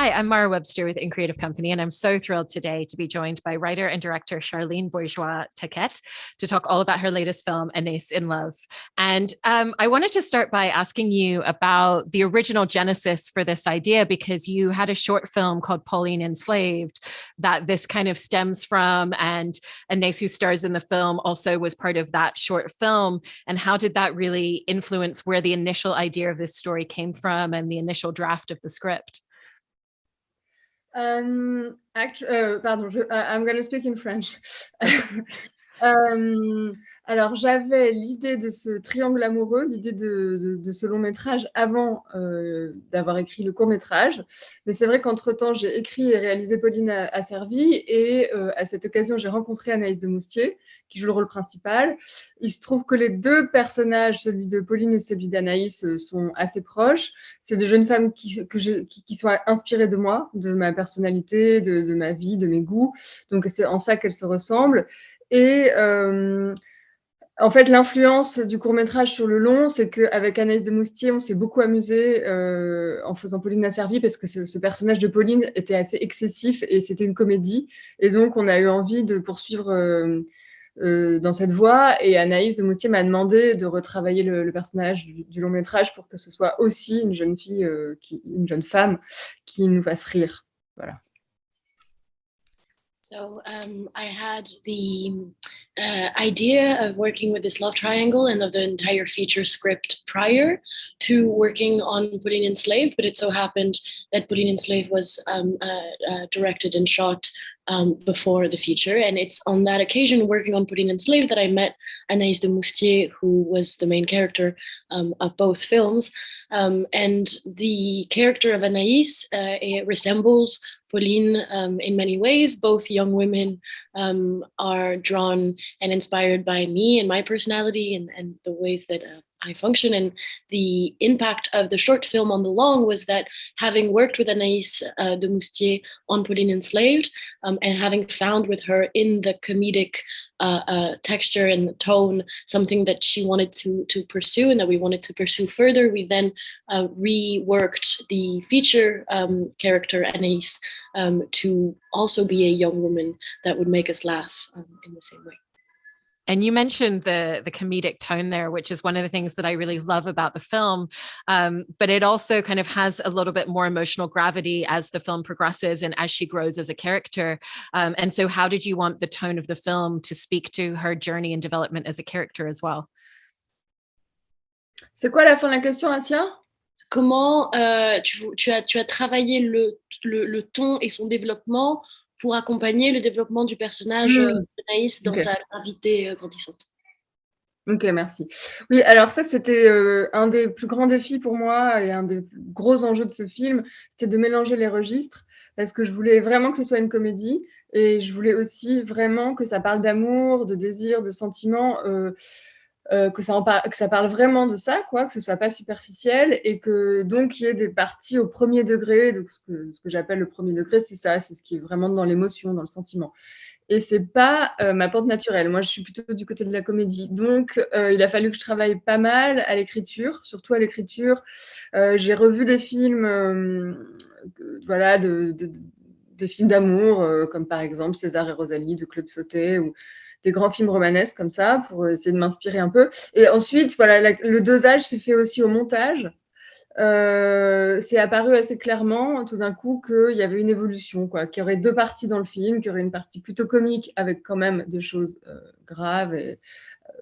Hi, I'm Mara Webster with In Creative Company, and I'm so thrilled today to be joined by writer and director Charline Bourgeois Tacquet to talk all about her latest film, Anaïs in Love. And I wanted to start by asking you about the original genesis for this idea, because you had a short film called Pauline Enslaved that this kind of stems from, and Anaïs, who stars in the film, also was part of that short film. And how did that really influence where the initial idea of this story came from and the initial draft of the script? I'm going to speak in French. Alors, j'avais l'idée de ce triangle amoureux, l'idée de ce long métrage avant d'avoir écrit le court métrage. Mais c'est vrai qu'entre-temps, j'ai écrit et réalisé Pauline a servi. Et à cette occasion, j'ai rencontré Anaïs de Moustier, qui joue le rôle principal. Il se trouve que les deux personnages, celui de Pauline et celui d'Anaïs, sont assez proches. C'est des jeunes femmes qui sont inspirées de moi, de ma personnalité, de ma vie, de mes goûts. Donc, c'est en ça qu'elles se ressemblent. Et en fait, l'influence du court-métrage sur le long, c'est qu'avec Anaïs de Moustier, on s'est beaucoup amusé en faisant Pauline a servi, parce que ce personnage de Pauline était assez excessif et c'était une comédie. Et donc, on a eu envie de poursuivre dans cette voie. Et Anaïs de Moustier m'a demandé de retravailler le personnage du long-métrage pour que ce soit aussi une jeune fille, une jeune femme qui nous fasse rire. Voilà. So I had the idea of working with this love triangle and of the entire feature script prior to working on Pauline Enslaved, but it so happened that Pauline Enslaved was directed and shot before the feature. And it's on that occasion, working on Pauline Enslaved, that I met Anaïs de Moustier, who was the main character of both films. And the character of Anaïs resembles Pauline in many ways. Both young women are drawn and inspired by me and my personality and the ways that I function. And the impact of the short film on the long was that, having worked with Anaïs de Moustier on Pauline Enslaved, and having found with her in the comedic texture and the tone something that she wanted to pursue and that we wanted to pursue further, we then reworked the feature character Anaïs to also be a young woman that would make us laugh in the same way. And you mentioned the comedic tone there, which is one of the things that I really love about the film. But it also kind of has a little bit more emotional gravity as the film progresses and as she grows as a character. And so how did you want the tone of the film to speak to her journey and development as a character as well? C'est quoi la fin de la question, Asia? Comment tu as travaillé le ton et son développement pour accompagner le développement du personnage d'Anaïs dans sa gravité grandissante. Ok, merci. Oui, alors ça, c'était un des plus grands défis pour moi et un des plus gros enjeux de ce film, c'était de mélanger les registres, parce que je voulais vraiment que ce soit une comédie et je voulais aussi vraiment que ça parle d'amour, de désir, de sentiments, que ça parle vraiment de ça, quoi, que ce soit pas superficiel, et que donc il y ait des parties au premier degré. Donc ce que j'appelle le premier degré, c'est ça, c'est ce qui est vraiment dans l'émotion, dans le sentiment. Et c'est pas ma pente naturelle. Moi, je suis plutôt du côté de la comédie. Donc, il a fallu que je travaille pas mal à l'écriture, surtout à l'écriture. J'ai revu des films, voilà, des films d'amour, comme par exemple César et Rosalie de Claude Sautet, ou des grands films romanesques comme ça, pour essayer de m'inspirer un peu. Et ensuite, voilà, le dosage s'est fait aussi au montage. C'est apparu assez clairement tout d'un coup qu'il y avait une évolution, quoi, qu'il y aurait deux parties dans le film, qu'il y aurait une partie plutôt comique avec quand même des choses graves,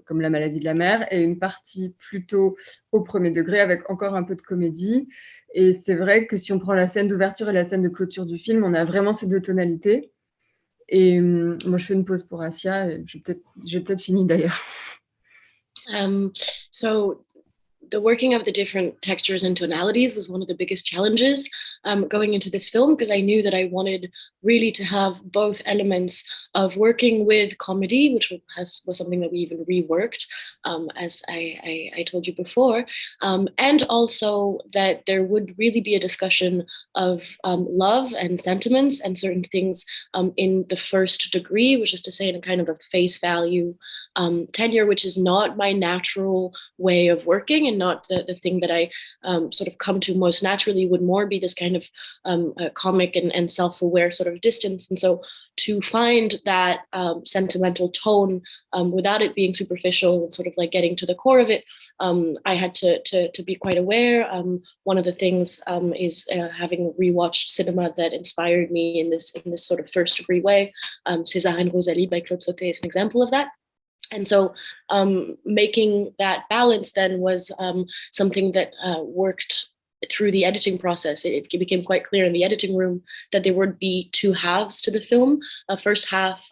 comme la maladie de la mère, et une partie plutôt au premier degré avec encore un peu de comédie. Et c'est vrai que si on prend la scène d'ouverture et la scène de clôture du film, on a vraiment ces deux tonalités. Et moi, je fais une pause pour Asia, et j'ai peut-être fini d'ailleurs. So the working of the different textures and tonalities was one of the biggest challenges going into this film, because I knew that I wanted really to have both elements of working with comedy, which was something that we even reworked, as I told you before, and also that there would really be a discussion of love and sentiments and certain things in the first degree, which is to say in a kind of a face value tenure, which is not my natural way of working, and and not the thing that I sort of come to most naturally, would more be this kind of comic and self-aware sort of distance. And so to find that sentimental tone without it being superficial and sort of like getting to the core of it, I had to be quite aware. One of the things is having rewatched cinema that inspired me in this sort of first degree way. César and Rosalie by Claude Sauté is an example of that. And so making that balance then was something that worked through the editing process. It became quite clear in the editing room that there would be two halves to the film. A first half,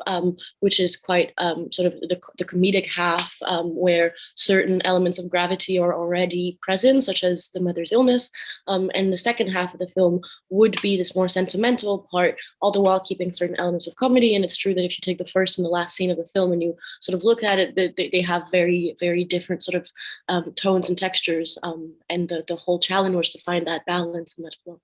which is quite sort of the comedic half, where certain elements of gravity are already present, such as the mother's illness. And the second half of the film would be this more sentimental part, all the while keeping certain elements of comedy. And it's true that if you take the first and the last scene of the film and you sort of look at it, they have very, very different sort of tones and textures. And the whole challenge was to find that balance and that flow.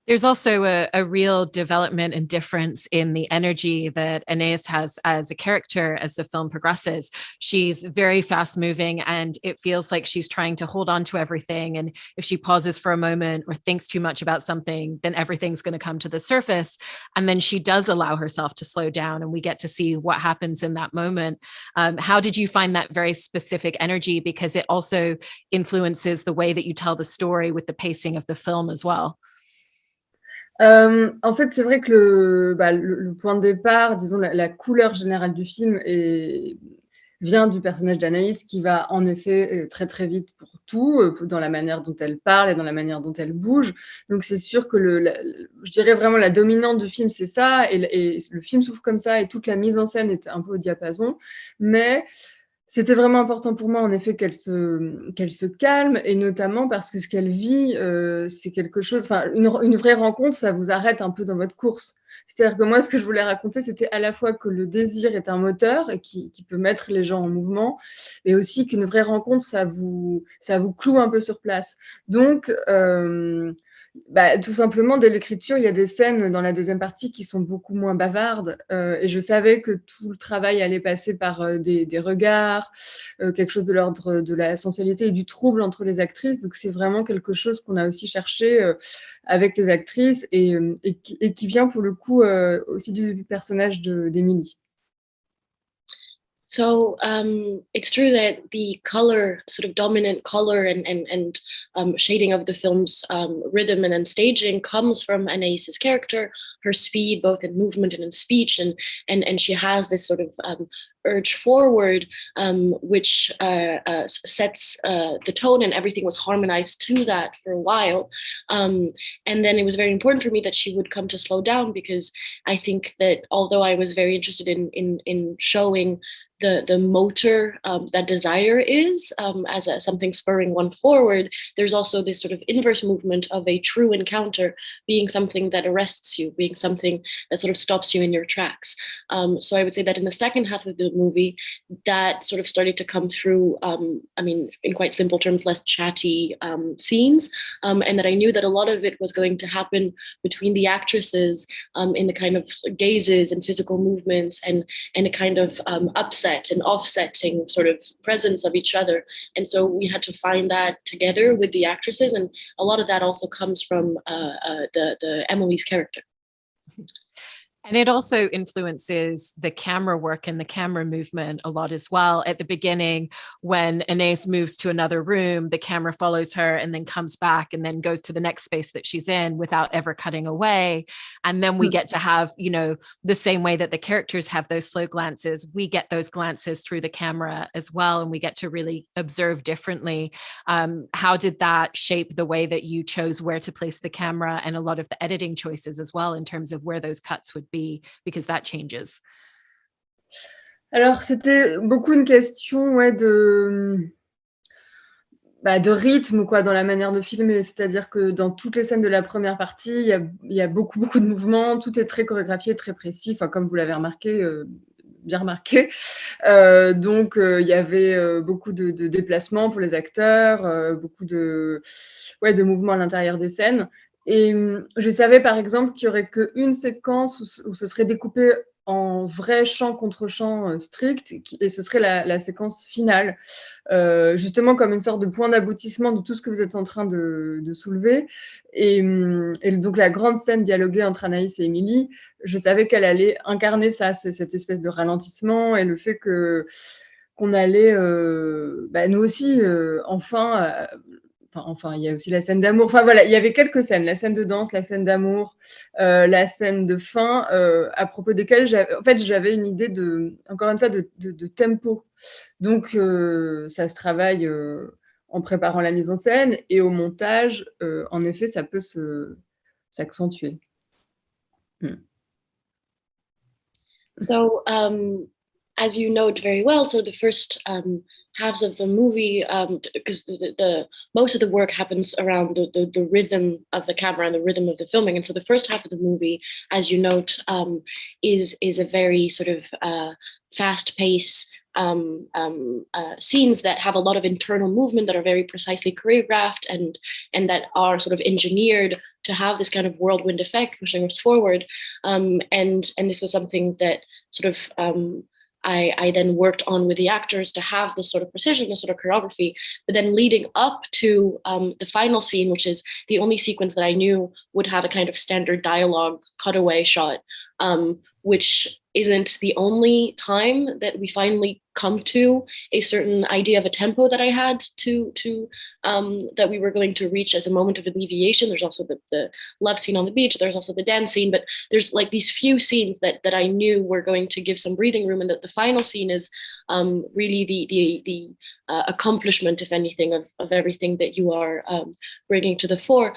There's also a real development and difference in the energy that Anaïs has as a character as the film progresses. She's very fast moving and it feels like she's trying to hold on to everything. And if she pauses for a moment or thinks too much about something, then everything's going to come to the surface. And then she does allow herself to slow down and we get to see what happens in that moment. How did you find that very specific energy? Because it also influences the way that you tell the story with the pacing of the film as well. En fait, c'est vrai que le point de départ, disons la couleur générale du film vient du personnage d'Anaïs qui va en effet très très vite pour tout, dans la manière dont elle parle et dans la manière dont elle bouge. Donc c'est sûr que je dirais vraiment la dominante du film, c'est ça, et le film s'ouvre comme ça et toute la mise en scène est un peu au diapason. Mais c'était vraiment important pour moi, en effet, qu'elle se calme, et notamment parce que ce qu'elle vit, c'est quelque chose. Enfin, une vraie rencontre, ça vous arrête un peu dans votre course. C'est-à-dire que moi, ce que je voulais raconter, c'était à la fois que le désir est un moteur et qui peut mettre les gens en mouvement, et aussi qu'une vraie rencontre, ça vous cloue un peu sur place. Donc, tout simplement, dès l'écriture, il y a des scènes dans la deuxième partie qui sont beaucoup moins bavardes, et je savais que tout le travail allait passer par des regards, quelque chose de l'ordre de la sensualité et du trouble entre les actrices. Donc c'est vraiment quelque chose qu'on a aussi cherché avec les actrices et qui vient pour le coup aussi du personnage d'Emilie. So it's true that the color, sort of dominant color and shading of the film's rhythm and then staging comes from Anaïs's character, her speed, both in movement and in speech, and she has this sort of urge forward, which sets the tone, and everything was harmonized to that for a while. And then it was very important for me that she would come to slow down, because I think that although I was very interested in showing the motor that desire is as something spurring one forward, there's also this sort of inverse movement of a true encounter being something that arrests you, being something that sort of stops you in your tracks. So I would say that in the second half of the movie, that sort of started to come through, in quite simple terms, less chatty scenes, and that I knew that a lot of it was going to happen between the actresses in the kind of gazes and physical movements and a kind of upset and offsetting sort of presence of each other. And so we had to find that together with the actresses, and a lot of that also comes from the Emily's character. And it also influences the camera work and the camera movement a lot as well. At the beginning, when Anaïs moves to another room, the camera follows her and then comes back and then goes to the next space that she's in without ever cutting away. And then we get to have, the same way that the characters have those slow glances, we get those glances through the camera as well. And we get to really observe differently. How did that shape the way that you chose where to place the camera and a lot of the editing choices as well, in terms of where those cuts would be, because that changes? Alors, c'était beaucoup une question de rythme, quoi, dans la manière de filmer. C'est-à-dire que dans toutes les scènes de la première partie, il y a beaucoup, beaucoup de mouvements, tout est très chorégraphié, très précis, comme vous l'avez remarqué, bien remarqué. Donc, il y avait beaucoup de déplacements pour les acteurs, beaucoup de mouvements à l'intérieur des scènes. Et je savais par exemple qu'il n'y aurait qu'une séquence où ce serait découpé en vrai chant contre chant strict, et ce serait la séquence finale, justement comme une sorte de point d'aboutissement de tout ce que vous êtes en train de soulever. Et donc la grande scène dialoguée entre Anaïs et Emilie, je savais qu'elle allait incarner ça, cette espèce de ralentissement, et le fait qu'on allait, nous aussi, enfin, il y a aussi la scène d'amour. Enfin voilà, il y avait quelques scènes, la scène de danse, la scène d'amour, la scène de fin, à propos desquelles j'avais une idée encore une fois, de tempo. Donc ça se travaille en préparant la mise en scène, et au montage, en effet, ça peut s'accentuer. So, as you note very well, so the first halves of the movie, because the most of the work happens around the rhythm of the camera and the rhythm of the filming, and so the first half of the movie, as you note, is a very sort of fast pace. Scenes that have a lot of internal movement, that are very precisely choreographed, and that are sort of engineered to have this kind of whirlwind effect pushing us forward. And this was something that sort of I then worked on with the actors to have this sort of precision, this sort of choreography. But then leading up to the final scene, which is the only sequence that I knew would have a kind of standard dialogue cutaway shot, which isn't the only time that we finally come to a certain idea of a tempo that I had to that we were going to reach as a moment of alleviation. There's also the love scene on the beach. There's also the dance scene, but there's like these few scenes that I knew were going to give some breathing room, and that the final scene is really the accomplishment, if anything, of everything that you are bringing to the fore.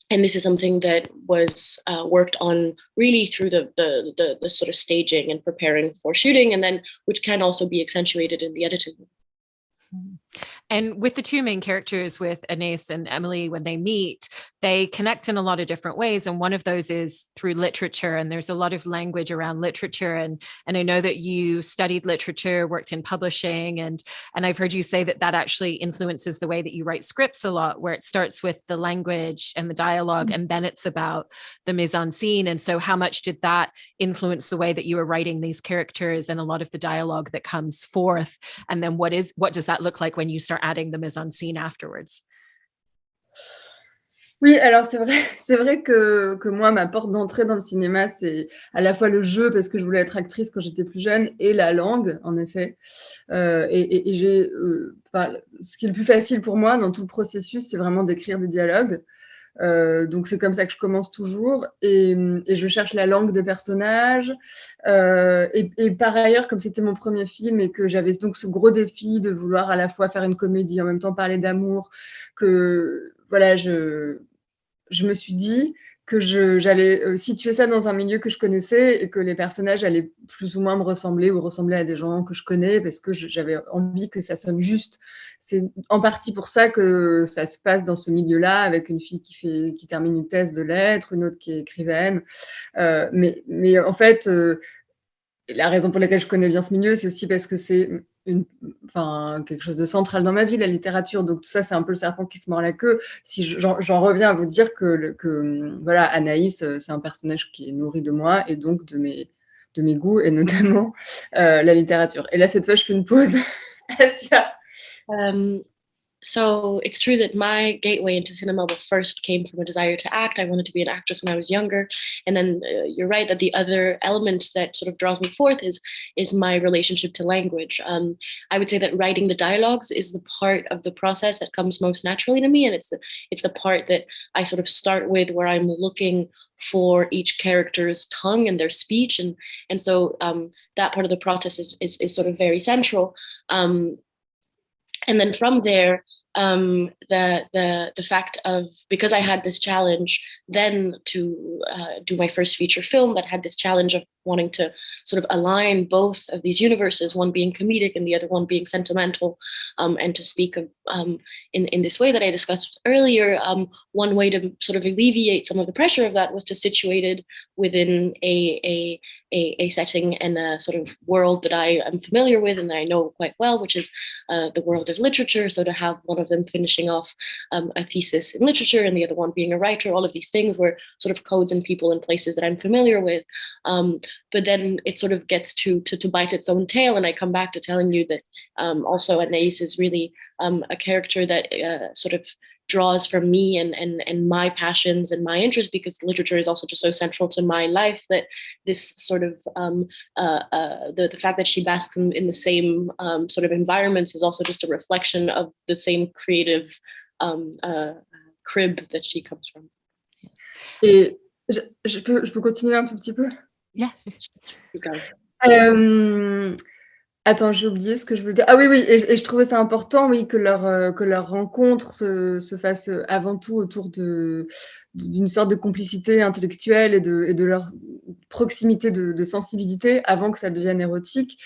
And this is something that was worked on really through the sort of staging and preparing for shooting, and then which can also be accentuated in the editing. And with the two main characters, with Anaïs and Emilie, when they meet, they connect in a lot of different ways. And one of those is through literature. And there's a lot of language around literature. And I know that you studied literature, worked in publishing, and I've heard you say that actually influences the way that you write scripts a lot, where it starts with the language and the dialogue, and then it's about the mise en scene. And so how much did that influence the way that you were writing these characters and a lot of the dialogue that comes forth? And then what does that look like when you start adding the mise en scene afterwards? Oui, alors c'est vrai que moi, ma porte d'entrée dans le cinéma, c'est à la fois le jeu, parce que je voulais être actrice quand j'étais plus jeune, et la langue, en effet. Et j'ai, ce qui est le plus facile pour moi dans tout le processus, c'est vraiment d'écrire des dialogues. Donc c'est comme ça que je commence toujours, et je cherche la langue des personnages. Et par ailleurs, comme c'était mon premier film et que j'avais donc ce gros défi de vouloir à la fois faire une comédie, en même temps parler d'amour, que voilà, je me suis dit que j'allais situer ça dans un milieu que je connaissais, et que les personnages allaient plus ou moins me ressembler, ou ressembler à des gens que je connais, parce que j'avais envie que ça sonne juste. C'est en partie pour ça que ça se passe dans ce milieu-là, avec une fille qui termine une thèse de lettres, une autre qui est écrivaine. Mais en fait, la raison pour laquelle je connais bien ce milieu, c'est aussi parce que c'est quelque chose de central dans ma vie, la littérature. Donc tout ça, c'est un peu le serpent qui se mord la queue. Si j'en reviens à vous dire que voilà, Anaïs, c'est un personnage qui est nourri de moi, et donc de mes goûts, et notamment la littérature. Et là, cette fois, je fais une pause. Asia. So it's true that my gateway into cinema first came from a desire to act. I wanted to be an actress when I was younger. And then you're right that the other element that sort of draws me forth is my relationship to language. I would say that writing the dialogues is the part of the process that comes most naturally to me. And it's the part that I sort of start with, where I'm looking for each character's tongue and their speech. And so that part of the process is sort of very central. And then from there, the fact of, because I had this challenge then to do my first feature film that had this challenge of wanting to sort of align both of these universes, one being comedic and the other one being sentimental, and to speak of in this way that I discussed earlier, one way to sort of alleviate some of the pressure of that was to situate it within a setting and a sort of world that I am familiar with and that I know quite well, which is the world of literature. So to have one of them finishing off a thesis in literature and the other one being a writer, all of these things were sort of codes and people and places that I'm familiar with. but then it sort of gets to bite its own tail. And I come back to telling you that also Anaïs is really a character that sort of draws from me and my passions and my interests, because literature is also just so central to my life, that this sort of the fact that she basks in the same sort of environments is also just a reflection of the same creative crib that she comes from. Et je peux continuer un tout petit peu? Yeah. Attends, j'ai oublié ce que je voulais dire. Ah oui, et je trouvais ça important, oui, que leur rencontre se fasse avant tout autour d'une sorte de complicité intellectuelle et de leur proximité de sensibilité avant que ça devienne érotique.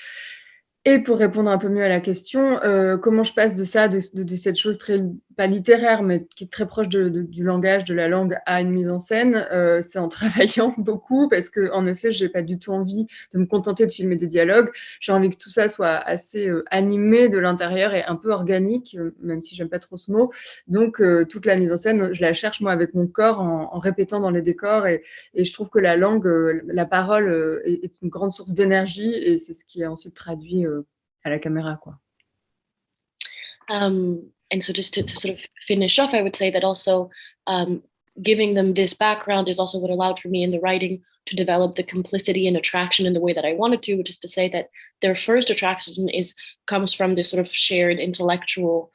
Et pour répondre un peu mieux à la question, comment je passe de ça, de cette chose très, pas littéraire, mais qui est très proche du langage, de la langue, à une mise en scène, c'est en travaillant beaucoup, parce qu'en effet, j'ai pas du tout envie de me contenter de filmer des dialogues. J'ai envie que tout ça soit assez animé de l'intérieur et un peu organique, même si j'aime pas trop ce mot. Donc, toute la mise en scène, je la cherche, moi, avec mon corps, en répétant dans les décors. Et je trouve que la langue, la parole est une grande source d'énergie, et c'est ce qui est ensuite traduit à la caméra, quoi. And so just to sort of finish off, I would say that also giving them this background is also what allowed for me in the writing to develop the complicity and attraction in the way that I wanted to, which is to say that their first attraction comes from this sort of shared intellectual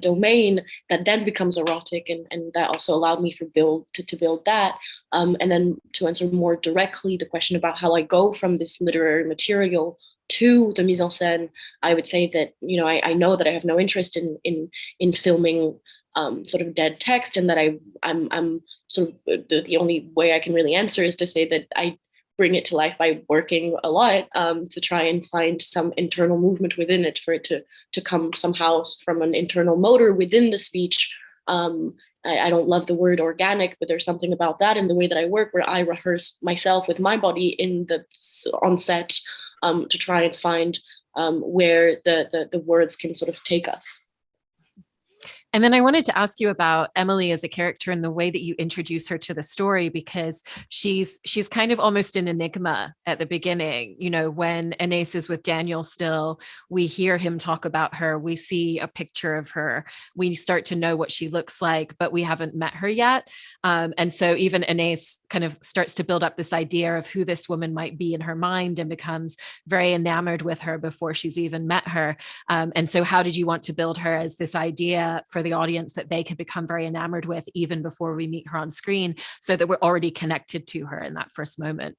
domain that then becomes erotic, and that also allowed me to build that. And then to answer more directly the question about how I go from this literary material to the mise en scène, I would say that, you know, I know that I have no interest in filming sort of dead text, and that I'm sort of the only way I can really answer is to say that I bring it to life by working a lot to try and find some internal movement within it, for it to come somehow from an internal motor within the speech. I don't love the word organic, but there's something about that in the way that I work, where I rehearse myself with my body on set to try and find where the words can sort of take us. And then I wanted to ask you about Emilie as a character and the way that you introduce her to the story, because she's kind of almost an enigma at the beginning. You know, when Anaïs is with Daniel still, we hear him talk about her. We see a picture of her. We start to know what she looks like, but we haven't met her yet. And so even Anaïs kind of starts to build up this idea of who this woman might be in her mind, and becomes very enamored with her before she's even met her. And so how did you want to build her as this idea for the audience that they could become very enamored with even before we meet her on screen, so that we're already connected to her in that first moment?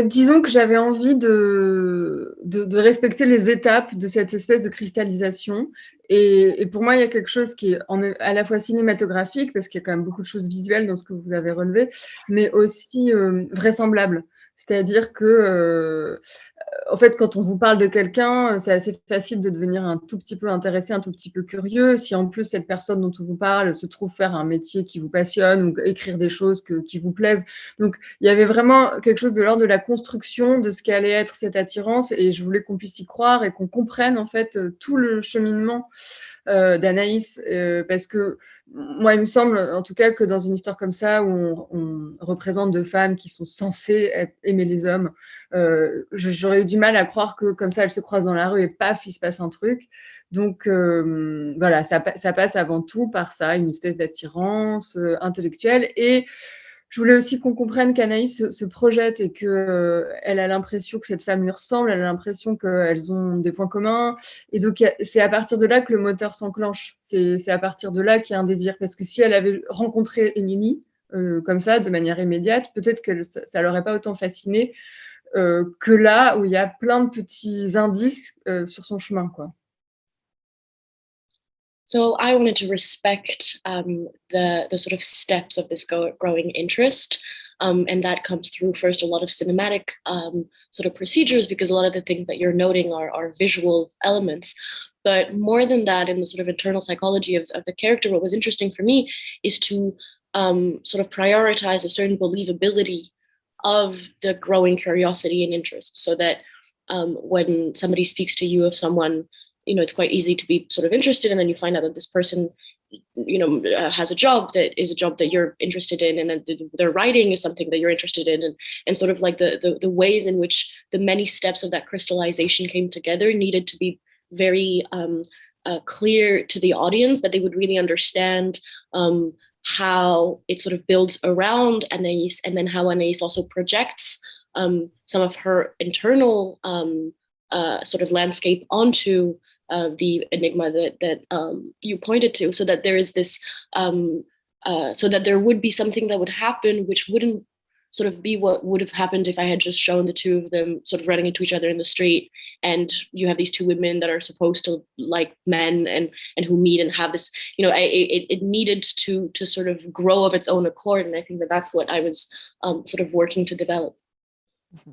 Disons que j'avais envie de respecter les étapes de cette espèce de cristallisation. Et pour moi, il y a quelque chose qui est à la fois cinématographique, parce qu'il y a quand même beaucoup de choses visuelles dans ce que vous avez relevé, mais aussi vraisemblable. C'est-à-dire que, en fait, quand on vous parle de quelqu'un, c'est assez facile de devenir un tout petit peu intéressé, un tout petit peu curieux. Si en plus cette personne dont on vous parle se trouve faire un métier qui vous passionne, ou écrire des choses qui vous plaisent. Donc, il y avait vraiment quelque chose de l'ordre de la construction de ce qu'allait être cette attirance, et je voulais qu'on puisse y croire et qu'on comprenne en fait tout le cheminement d'Anaïs, parce que moi, il me semble, en tout cas, que dans une histoire comme ça, où on représente deux femmes qui sont censées aimer les hommes, j'aurais eu du mal à croire que comme ça, elles se croisent dans la rue et paf, il se passe un truc. Donc, voilà, ça passe avant tout par ça, une espèce d'attirance intellectuelle. Et je voulais aussi qu'on comprenne qu'Anaïs se projette, et qu'elle a l'impression que cette femme lui ressemble, elle a l'impression qu'elles ont des points communs. Et donc, c'est à partir de là que le moteur s'enclenche. C'est à partir de là qu'il y a un désir. Parce que si elle avait rencontré Emilie comme ça, de manière immédiate, peut-être que ça l'aurait pas autant fascinée que là, où il y a plein de petits indices sur son chemin, quoi. So I wanted to respect the sort of steps of this growing interest. And that comes through first a lot of cinematic sort of procedures, because a lot of the things that you're noting are visual elements. But more than that, in the sort of internal psychology of the character, what was interesting for me is to sort of prioritize a certain believability of the growing curiosity and interest, so that when somebody speaks to you of someone, you know, it's quite easy to be sort of interested, and then you find out that this person has a job that is a job that you're interested in, and then their writing is something that you're interested in, and sort of like the ways in which the many steps of that crystallization came together needed to be very clear to the audience, that they would really understand how it sort of builds around Anaïs, and then how Anaïs also projects some of her internal sort of landscape onto the enigma that you pointed to, so that there is this, so that there would be something that would happen which wouldn't sort of be what would have happened if I had just shown the two of them sort of running into each other in the street, and you have these two women that are supposed to like men and who meet and have this, it needed to sort of grow of its own accord, and I think that that's what I was sort of working to develop. Mm-hmm.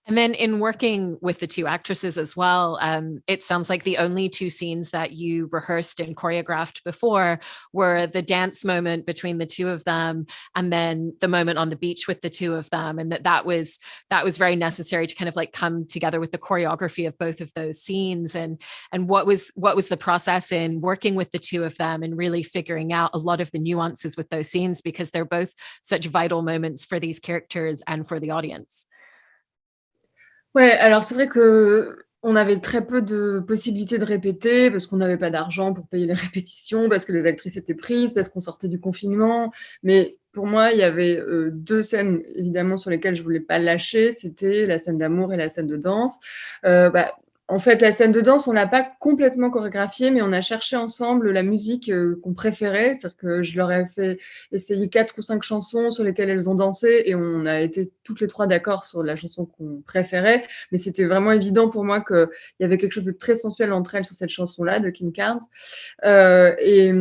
And then in working with the two actresses as well, it sounds like the only two scenes that you rehearsed and choreographed before were the dance moment between the two of them, and then the moment on the beach with the two of them. And that was very necessary to kind of like come together with the choreography of both of those scenes. And what was the process in working with the two of them and really figuring out a lot of the nuances with those scenes, because they're both such vital moments for these characters and for the audience. Ouais, alors c'est vrai qu'on avait très peu de possibilités de répéter parce qu'on n'avait pas d'argent pour payer les répétitions, parce que les actrices étaient prises, parce qu'on sortait du confinement. Mais pour moi, il y avait 2 scènes évidemment sur lesquelles je voulais pas lâcher, c'était la scène d'amour et la scène de danse. En fait, la scène de danse, on l'a pas complètement chorégraphiée, mais on a cherché ensemble la musique qu'on préférait. C'est-à-dire que je leur ai fait essayer 4 ou 5 chansons sur lesquelles elles ont dansé, et on a été toutes les 3 d'accord sur la chanson qu'on préférait. Mais c'était vraiment évident pour moi qu'il y avait quelque chose de très sensuel entre elles sur cette chanson-là de Kim Carnes. Et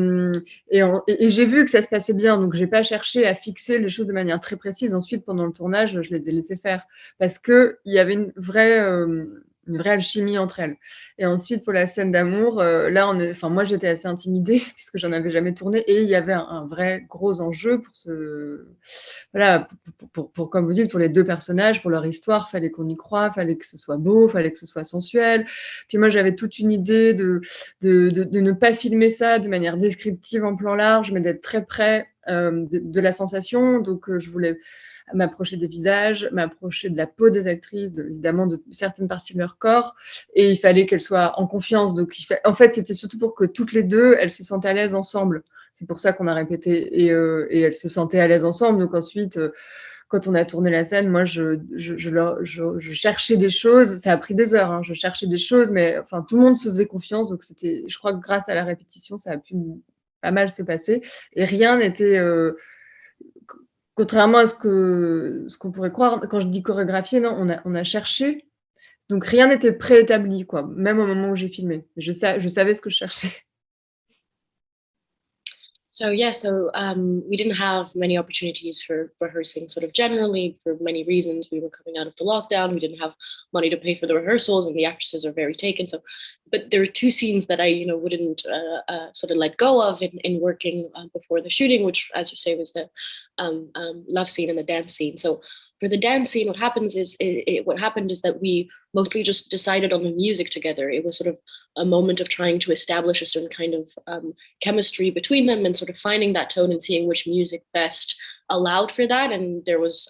j'ai vu que ça se passait bien, donc j'ai pas cherché à fixer les choses de manière très précise. Ensuite, pendant le tournage, je les ai laissées faire parce qu'il y avait une vraie alchimie entre elles. Et ensuite, pour la scène d'amour, là, moi, j'étais assez intimidée puisque j'en avais jamais tourné, et il y avait un vrai gros enjeu pour, comme vous dites, pour les 2 personnages, pour leur histoire. Fallait qu'on y croie, fallait que ce soit beau, fallait que ce soit sensuel. Puis moi, j'avais toute une idée de ne pas filmer ça de manière descriptive en plan large, mais d'être très près de la sensation. Donc, je voulais m'approcher des visages, m'approcher de la peau des actrices, évidemment de certaines parties de leur corps, et il fallait qu'elles soient en confiance. Donc, en fait, c'était surtout pour que toutes les 2, elles se sentent à l'aise ensemble. C'est pour ça qu'on a répété, et elles se sentaient à l'aise ensemble. Donc ensuite, quand on a tourné la scène, moi, je cherchais des choses. Ça a pris des heures, hein, je cherchais des choses, mais enfin, tout le monde se faisait confiance. Donc c'était, je crois que grâce à la répétition, ça a pu pas mal se passer, et rien n'était contrairement à ce qu'on pourrait croire. Quand je dis chorégraphier, non, on a cherché. Donc rien n'était préétabli, quoi, même au moment où j'ai filmé. Je savais ce que je cherchais. So we didn't have many opportunities for rehearsing sort of generally for many reasons. We were coming out of the lockdown. We didn't have money to pay for the rehearsals, and the actresses are very taken. So, but there were 2 scenes that I wouldn't sort of let go of in working before the shooting, which, as you say, was the love scene and the dance scene. So for the dance scene, what happened is that we mostly just decided on the music together. It was sort of a moment of trying to establish a certain kind of chemistry between them, and sort of finding that tone and seeing which music best allowed for that. And there was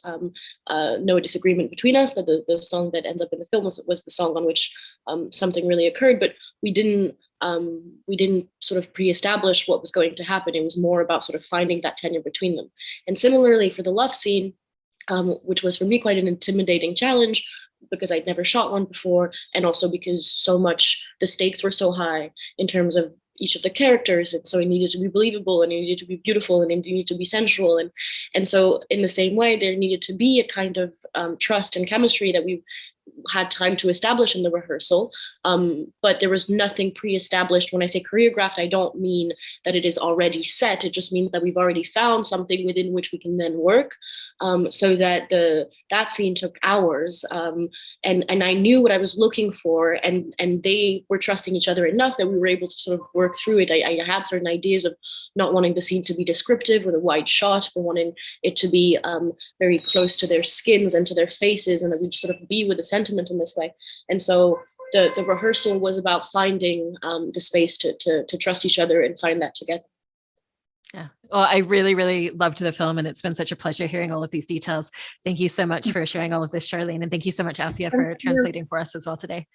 no disagreement between us that the song that ends up in the film was the song on which something really occurred. But we didn't sort of pre-establish what was going to happen. It was more about sort of finding that tenure between them. And similarly for the love scene, which was for me quite an intimidating challenge because I'd never shot one before, and also because the stakes were so high in terms of each of the characters, and so it needed to be believable, and it needed to be beautiful, and it needed to be sensual, and so in the same way there needed to be a kind of trust and chemistry that we had time to establish in the rehearsal, but there was nothing pre-established. When I say choreographed, I don't mean that it is already set. It just means that we've already found something within which we can then work, so that that scene took hours, and I knew what I was looking for, and they were trusting each other enough that we were able to sort of work through it. I had certain ideas of not wanting the scene to be descriptive with a wide shot, but wanting it to be very close to their skins and to their faces, and that we'd sort of be with the sentiment in this way. And so the rehearsal was about finding the space to trust each other and find that together. Yeah. Well, I really, really loved the film, and it's been such a pleasure hearing all of these details. Thank you so much for sharing all of this, Charline. And thank you so much, Asia, for translating for us as well today.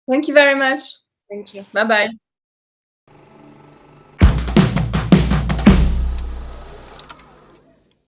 Thank you very much. Thank you. Bye-bye.